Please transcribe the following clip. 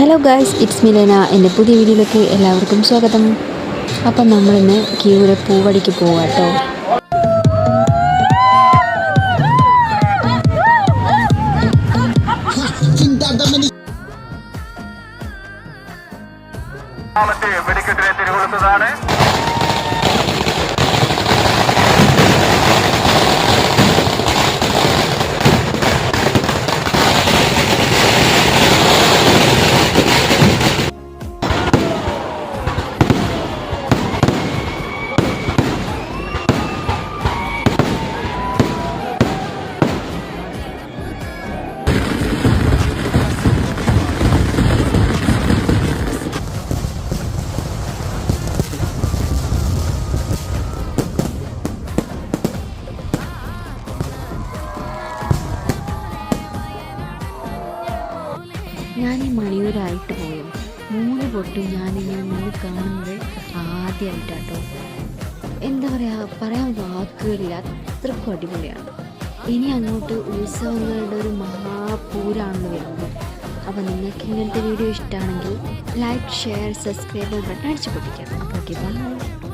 Hello guys, it's Milena. എൻ്റെ പുതിയ വീഡിയോയിലേക്ക് എല്ലാവർക്കും സ്വാഗതം. അപ്പം നമ്മളിന്ന് കിയൂരെ പൂവടിക്ക് പോവാം കേട്ടോ. വെടിക്കെട്ടിനെ തിരികൊടുത്തതാണ്. ഞാൻ ഈ മണിയൂരായിട്ട് പോയും 3 പൊട്ടും ഞാനിങ്ങനെ നിന്ന് കാണുന്നത് ആദ്യമായിട്ടാട്ടോ. എന്താ പറയുക, പറയാൻ വാക്കുകളില്ല, അത്രക്കും അടിപൊളിയാണ്. ഇനി അങ്ങോട്ട് ഉത്സവങ്ങളുടെ ഒരു മഹാപൂരാണെന്ന് വരുന്നത്. അപ്പോൾ നിങ്ങൾക്ക് ഇങ്ങനത്തെ വീഡിയോ ഇഷ്ടമാണെങ്കിൽ ലൈക്ക്, ഷെയർ, സബ്സ്ക്രൈബ് ബട്ടൺ അടിച്ചു പൊട്ടിക്കാം. അപ്പോൾ ഓക്കെ, ബൈ.